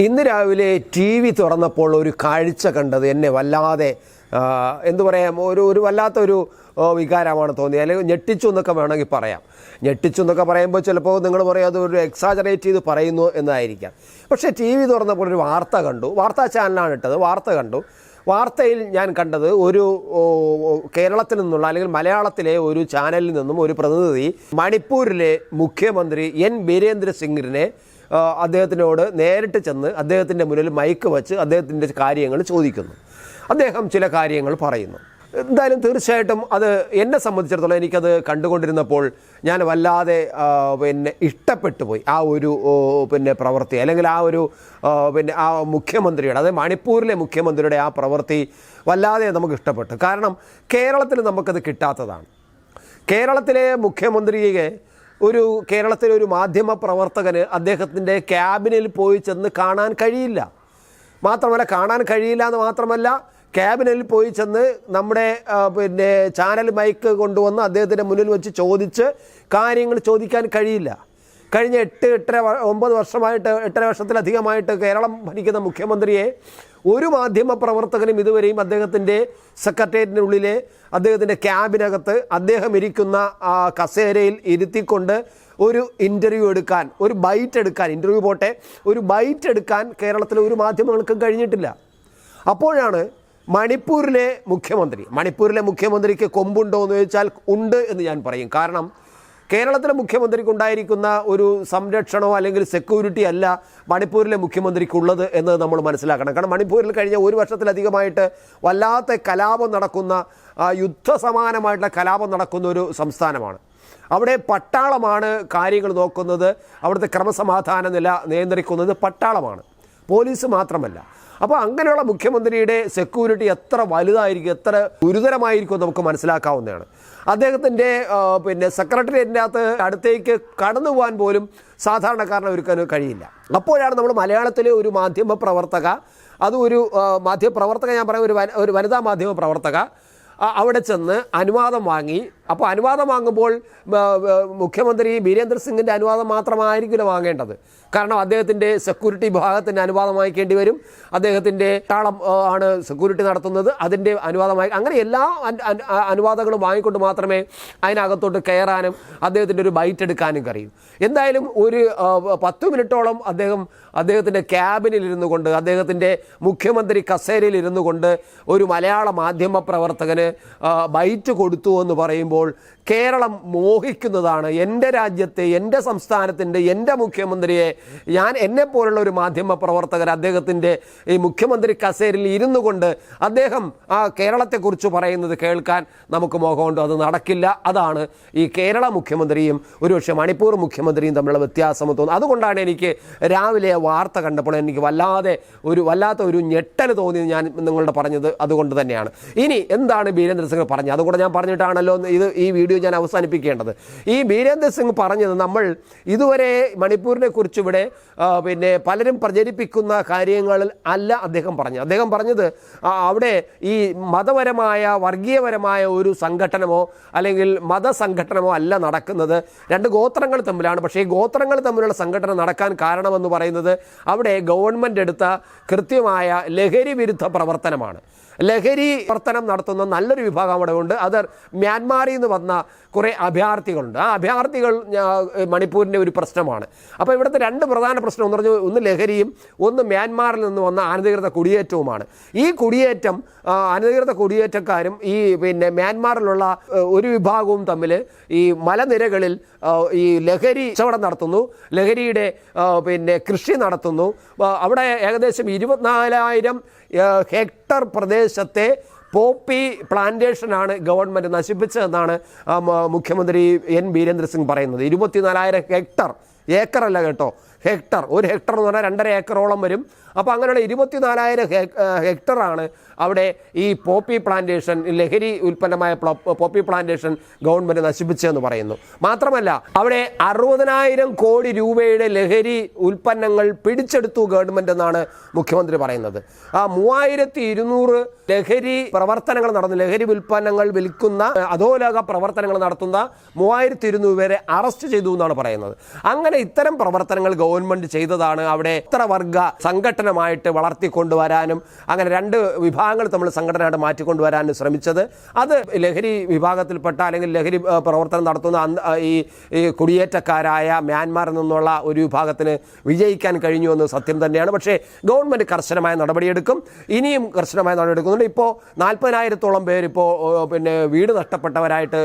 ഇന്ന് രാവിലെ T V തുറന്നപ്പോൾ ഒരു കാഴ്ച കണ്ടത് എന്നെ വല്ലാതെ എന്തു പറയാം ഒരു വല്ലാത്തൊരു വികാരമാണ് തോന്നിയത്. അല്ലെങ്കിൽ ഞെട്ടിച്ചു എന്നൊക്കെ വേണമെങ്കിൽ പറയാം. ഞെട്ടിച്ചു എന്നൊക്കെ പറയുമ്പോൾ ചിലപ്പോൾ നിങ്ങൾ പറയും അതൊരു എക്സാജറേറ്റ് ചെയ്ത് പറയുന്നു എന്നായിരിക്കാം. പക്ഷേ ടി വി തുറന്നപ്പോൾ ഒരു വാർത്ത കണ്ടു. വാർത്താ ചാനലാണ് ഇട്ടത്. വാർത്ത കണ്ടു. വാർത്തയിൽ ഞാൻ കണ്ടത് ഒരു കേരളത്തിൽ നിന്നുള്ള അല്ലെങ്കിൽ മലയാളത്തിലെ ഒരു ചാനലിൽ നിന്നും ഒരു പ്രതിനിധി മണിപ്പൂരിലെ മുഖ്യമന്ത്രി എൻ ബീരേന്ദ്ര സിംഗിനെ അദ്ദേഹത്തിനോട് നേരിട്ട് ചെന്ന് അദ്ദേഹത്തിൻ്റെ മുന്നിൽ മൈക്ക് വച്ച് അദ്ദേഹത്തിൻ്റെ കാര്യങ്ങൾ ചോദിക്കുന്നു. അദ്ദേഹം ചില കാര്യങ്ങൾ പറയുന്നു. എന്തായാലും തീർച്ചയായിട്ടും അത് എന്നെ സംബന്ധിച്ചിടത്തോളം എനിക്കത് കണ്ടുകൊണ്ടിരുന്നപ്പോൾ ഞാൻ വല്ലാതെ ഇഷ്ടപ്പെട്ടു പോയി ആ ഒരു പ്രവൃത്തി, അല്ലെങ്കിൽ ആ മുഖ്യമന്ത്രിയുടെ, അതായത് മണിപ്പൂരിലെ മുഖ്യമന്ത്രിയുടെ ആ പ്രവൃത്തി വല്ലാതെ നമുക്ക് ഇഷ്ടപ്പെട്ടു. കാരണം കേരളത്തിൽ നമുക്കത് കിട്ടാത്തതാണ്. കേരളത്തിലെ മുഖ്യമന്ത്രിയെ കേരളത്തിലെ ഒരു മാധ്യമ പ്രവർത്തകന് അദ്ദേഹത്തിൻ്റെ ക്യാബിനിൽ പോയി ചെന്ന് കാണാൻ കഴിയില്ല. കാണാൻ കഴിയില്ല എന്ന് മാത്രമല്ല, ക്യാബിനിൽ പോയി ചെന്ന് നമ്മുടെ ചാനൽ മൈക്ക് കൊണ്ടുവന്ന് അദ്ദേഹത്തിൻ്റെ മുന്നിൽ വെച്ച് ചോദിച്ച് കാര്യങ്ങൾ ചോദിക്കാൻ കഴിയില്ല. കഴിഞ്ഞ 8-9 വർഷമായിട്ട് 8.5 വർഷത്തിലധികമായിട്ട് കേരളം ഭരിക്കുന്ന മുഖ്യമന്ത്രിയെ ഒരു മാധ്യമ പ്രവർത്തകനും ഇതുവരെയും അദ്ദേഹത്തിൻ്റെ സെക്രട്ടേറിയറ്റിനുള്ളിലെ അദ്ദേഹത്തിൻ്റെ ക്യാബിനകത്ത് അദ്ദേഹം ഇരിക്കുന്ന കസേരയിൽ ഇരുത്തിക്കൊണ്ട് ഒരു ഇൻ്റർവ്യൂ എടുക്കാൻ, ഒരു ബൈറ്റ് എടുക്കാൻ, ഇൻ്റർവ്യൂ പോട്ടെ, ഒരു ബൈറ്റ് എടുക്കാൻ കേരളത്തിലെ ഒരു മാധ്യമങ്ങൾക്കും കഴിഞ്ഞിട്ടില്ല. അപ്പോഴാണ് മണിപ്പൂരിലെ മുഖ്യമന്ത്രിക്ക് കൊമ്പുണ്ടോ എന്ന് ചോദിച്ചാൽ ഉണ്ട് എന്ന് ഞാൻ പറയും. കാരണം കേരളത്തിലെ മുഖ്യമന്ത്രിക്ക് ഉണ്ടായിരിക്കുന്ന ഒരു സംരക്ഷണമോ അല്ലെങ്കിൽ സെക്യൂരിറ്റി അല്ല മണിപ്പൂരിലെ മുഖ്യമന്ത്രിക്കുള്ളത് എന്ന് നമ്മൾ മനസ്സിലാക്കണം. കാരണം മണിപ്പൂരിൽ കഴിഞ്ഞ 1 വർഷത്തിലധികമായിട്ട് വല്ലാത്ത കലാപം നടക്കുന്ന, യുദ്ധസമാനമായിട്ടുള്ള കലാപം നടക്കുന്ന ഒരു സംസ്ഥാനമാണ്. അവിടെ പട്ടാളമാണ് കാര്യങ്ങൾ നോക്കുന്നത്. അവിടുത്തെ ക്രമസമാധാന നില നിയന്ത്രിക്കുന്നത് പട്ടാളമാണ്, പോലീസ് മാത്രമല്ല. അപ്പോൾ അങ്ങനെയുള്ള മുഖ്യമന്ത്രിയുടെ സെക്യൂരിറ്റി എത്ര വലുതായിരിക്കും, എത്ര ഗുരുതരമായിരിക്കും നമുക്ക് മനസ്സിലാക്കാവുന്നതാണ്. അദ്ദേഹത്തിൻ്റെ സെക്രട്ടേറിയറ്റിൻ്റെ അടുത്തേക്ക് കടന്നു പോകാൻ പോലും സാധാരണക്കാരനെ ഒരുക്കാൻ കഴിയില്ല. അപ്പോഴാണ് നമ്മൾ മലയാളത്തിലെ ഒരു മാധ്യമ പ്രവർത്തക, അത് ഒരു മാധ്യമപ്രവർത്തക, ഞാൻ പറയാം ഒരു വനിതാ മാധ്യമ പ്രവർത്തക അവിടെ ചെന്ന് അനുവാദം വാങ്ങി. അപ്പോൾ അനുവാദം വാങ്ങുമ്പോൾ മുഖ്യമന്ത്രി ബീരേന്ദ്ര സിംഗിൻ്റെ അനുവാദം മാത്രമായിരിക്കില്ല വാങ്ങേണ്ടത്. കാരണം അദ്ദേഹത്തിൻ്റെ സെക്യൂരിറ്റി വിഭാഗത്തിൻ്റെ അനുവാദം വാങ്ങിക്കേണ്ടി വരും. അദ്ദേഹത്തിൻ്റെ താളം ആണ് സെക്യൂരിറ്റി നടത്തുന്നത്, അതിൻ്റെ അനുവാദമായി, അങ്ങനെ എല്ലാ അനുവാദങ്ങളും വാങ്ങിക്കൊണ്ട് മാത്രമേ അതിനകത്തോട്ട് കയറാനും അദ്ദേഹത്തിൻ്റെ ഒരു ബൈറ്റ് എടുക്കാനും കഴിയും. എന്തായാലും ഒരു 10 മിനിറ്റോളം അദ്ദേഹത്തിൻ്റെ ക്യാബിനിൽ ഇരുന്നു കൊണ്ട്, അദ്ദേഹത്തിൻ്റെ മുഖ്യമന്ത്രി കസേരയിൽ ഇരുന്നു കൊണ്ട് ഒരു മലയാള മാധ്യമ പ്രവർത്തകന് ബൈറ്റ് കൊടുത്തു എന്ന് പറയുമ്പോൾ കേരളം മോഹിക്കുന്നതാണ്. എൻ്റെ രാജ്യത്തെ, എൻ്റെ സംസ്ഥാനത്തിൻ്റെ, എൻ്റെ മുഖ്യമന്ത്രിയെ എന്നെപ്പോലുള്ള ഒരു മാധ്യമ പ്രവർത്തകർ അദ്ദേഹത്തിൻ്റെ ഈ മുഖ്യമന്ത്രി കസേരയിൽ ഇരുന്നു കൊണ്ട് അദ്ദേഹം ആ കേരളത്തെക്കുറിച്ച് പറയുന്നത് കേൾക്കാൻ നമുക്ക് മോഹമുണ്ട്. അത് നടക്കില്ല. അതാണ് ഈ കേരള മുഖ്യമന്ത്രിയും ഒരുപക്ഷെ മണിപ്പൂർ മുഖ്യമന്ത്രിയും തമ്മിലുള്ള വ്യത്യാസം തോന്നുന്നത്. അതുകൊണ്ടാണ് എനിക്ക് രാവിലെ വാർത്ത കണ്ടപ്പോൾ എനിക്ക് വല്ലാത്ത ഒരു ഞെട്ടൽ തോന്നിയത് ഞാൻ നിങ്ങളുടെ പറഞ്ഞത് അതുകൊണ്ട് തന്നെയാണ്. ഇനി എന്താണ് ബീരേന്ദ്ര സിംഗ് പറഞ്ഞത്? അതുകൂടെ ഞാൻ പറഞ്ഞിട്ടാണല്ലോ ഈ വീഡിയോ ഞാൻ അവസാനിപ്പിക്കേണ്ടത്. ഈ ബീരേന്ദ്ര സിംഗ് പറഞ്ഞത്, നമ്മൾ ഇതുവരെ മണിപ്പൂരിനെ കുറിച്ച് ഇവിടെ പലരും പ്രചരിപ്പിക്കുന്ന കാര്യങ്ങളിൽ അല്ല അദ്ദേഹം പറഞ്ഞത് അവിടെ ഈ മതപരമായ, വർഗീയപരമായ ഒരു സംഘടനമോ അല്ലെങ്കിൽ മതസംഘടനമോ അല്ല നടക്കുന്നത്. 2 ഗോത്രങ്ങൾ തമ്മിലാണ്. പക്ഷേ ഈ ഗോത്രങ്ങൾ തമ്മിലുള്ള സംഘടന നടക്കാൻ കാരണമെന്ന് പറയുന്നത് അവിടെ ഗവൺമെൻറ് എടുത്ത കൃത്യമായ ലഹരി വിരുദ്ധ പ്രവർത്തനമാണ്. ലഹരി പ്രവർത്തനം നടത്തുന്ന നല്ലൊരു വിഭാഗം അവിടെ ഉണ്ട്. അത് മ്യാൻമാറിൽ നിന്ന് വന്ന കുറേ അഭയാർത്ഥികളുണ്ട്. ആ അഭയാർത്ഥികൾ മണിപ്പൂരിൻ്റെ ഒരു പ്രശ്നമാണ്. അപ്പോൾ ഇവിടുത്തെ 2 പ്രധാന പ്രശ്നം എന്ന് പറഞ്ഞാൽ, ഒന്ന് ലഹരിയും, ഒന്ന് മ്യാൻമാറിൽ നിന്ന് വന്ന അനധികൃത കുടിയേറ്റവുമാണ്. ഈ കുടിയേറ്റം, അനധികൃത കുടിയേറ്റക്കാരും ഈ മ്യാൻമാറിലുള്ള ഒരു വിഭാഗവും തമ്മിൽ ഈ മലനിരകളിൽ ഈ ലഹരി കച്ചവടം നടത്തുന്നു, ലഹരിയുടെ കൃഷി നടത്തുന്നു. അവിടെ ഏകദേശം 24,000 ഹെക്ടർ പ്രദേശത്തെ പോപ്പി പ്ലാന്റേഷനാണ് ഗവൺമെൻറ് നശിപ്പിച്ചതെന്നാണ് മുഖ്യമന്ത്രി എൻ ബീരേന്ദ്ര സിംഗ് പറയുന്നത്. 24,000 ഹെക്ടർ, ഏക്കറല്ല കേട്ടോ, ഹെക്ടർ. 1 ഹെക്ടർ എന്ന് പറഞ്ഞാൽ 2.5 ഏക്കറോളം വരും. അപ്പോൾ അങ്ങനെയുള്ള 24,000 ഹെക്ടറാണ് അവിടെ ഈ പോപ്പി പ്ലാന്റേഷൻ, ലഹരി ഉൽപ്പന്നമായ പോപ്പി പ്ലാന്റേഷൻ ഗവൺമെൻറ് നശിപ്പിച്ചതെന്ന് പറയുന്നു. മാത്രമല്ല അവിടെ 60,000 കോടി രൂപയുടെ ലഹരി ഉൽപ്പന്നങ്ങൾ പിടിച്ചെടുത്തു ഗവൺമെൻറ് എന്നാണ് മുഖ്യമന്ത്രി പറയുന്നത്. 3200 ലഹരി പ്രവർത്തനങ്ങൾ നടന്നു, ലഹരി ഉൽപ്പന്നങ്ങൾ വിൽക്കുന്ന അധോലോക പ്രവർത്തനങ്ങൾ നടത്തുന്ന 3200 പേരെ അറസ്റ്റ് ചെയ്തു എന്നാണ് പറയുന്നത്. അങ്ങനെ ഇത്തരം പ്രവർത്തനങ്ങൾ ഗവൺമെൻറ് ചെയ്തതാണ്. അവിടെ ഇത്ര വർഗ സംഘടനമായിട്ട് വളർത്തിക്കൊണ്ടുവരാനും അങ്ങനെ രണ്ട് വിഭാഗങ്ങൾ തമ്മിൽ സംഘടനയായിട്ട് മാറ്റിക്കൊണ്ടുവരാനും ശ്രമിച്ചത്. അത് ലഹരി വിഭാഗത്തിൽപ്പെട്ട അല്ലെങ്കിൽ ലഹരി പ്രവർത്തനം നടത്തുന്ന ഈ കുടിയേറ്റക്കാരായ മ്യാൻമാറിൽ നിന്നുള്ള ഒരു വിഭാഗത്തിന് വിജയിക്കാൻ കഴിഞ്ഞുവെന്ന് സത്യം തന്നെയാണ്. പക്ഷേ ഗവൺമെൻറ് കർശനമായ നടപടിയെടുക്കും, ഇനിയും കർശനമായ നടപടിയെടുക്കുന്നുണ്ട്. ഇപ്പോൾ 40,000-ഓളം പേരിപ്പോൾ പിന്നെ വീട് നഷ്ടപ്പെട്ടവരായിട്ട്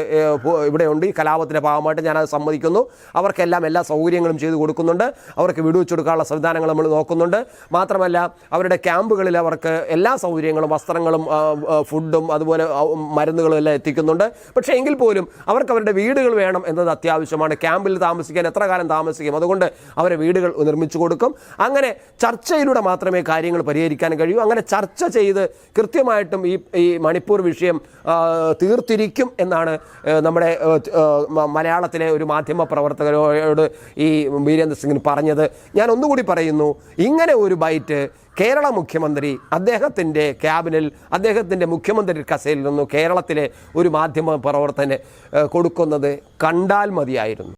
ഇവിടെയുണ്ട്. ഈ കലാപത്തിൻ്റെ ഭാഗമായിട്ട് ഞാനത് സമ്മതിക്കുന്നു. അവർക്കെല്ലാം എല്ലാ സൗകര്യങ്ങളും ചെയ്തു കൊടുക്കുന്നുണ്ട്. അവർക്ക് വീട് വെച്ച് കൊടുക്കാനുള്ള സംവിധാനങ്ങൾ നമ്മൾ നോക്കുന്നുണ്ട്. മാത്രമല്ല അവരുടെ ക്യാമ്പുകളിൽ അവർക്ക് എല്ലാ സൗകര്യങ്ങളും, വസ്ത്രങ്ങളും ഫുഡും അതുപോലെ മരുന്നുകളും എല്ലാം എത്തിക്കുന്നുണ്ട്. പക്ഷേ എങ്കിൽ പോലും അവർക്ക് അവരുടെ വീടുകൾ വേണം എന്നത് അത്യാവശ്യമാണ്. ക്യാമ്പിൽ താമസിക്കാൻ എത്ര കാലം താമസിക്കും? അതുകൊണ്ട് അവരെ വീടുകൾ നിർമ്മിച്ചു കൊടുക്കും. അങ്ങനെ ചർച്ചയിലൂടെ മാത്രമേ കാര്യങ്ങൾ പരിഹരിക്കാൻ കഴിയൂ. അങ്ങനെ ചർച്ച ചെയ്ത് കൃത്യമായിട്ടും ഈ മണിപ്പൂർ വിഷയം തീർത്തിരിക്കും എന്നാണ് നമ്മുടെ മലയാളത്തിലെ ഒരു മാധ്യമ പ്രവർത്തകരോട് ഈ വീരേന്ദ്ര സിംഗിന് പറഞ്ഞത്. ഞാൻ ഒന്നുകൂടി പറയുന്നു, ഇങ്ങനെ ഒരു ബൈറ്റ് കേരള മുഖ്യമന്ത്രി അദ്ദേഹത്തിൻ്റെ ക്യാബിനിൽ അദ്ദേഹത്തിൻ്റെ മുഖ്യമന്ത്രി കസേരയിൽ നിന്നു കേരളത്തിലെ ഒരു മാധ്യമ പ്രവർത്തകന് കൊടുക്കുന്നത് കണ്ടാൽ മതിയായിരുന്നു.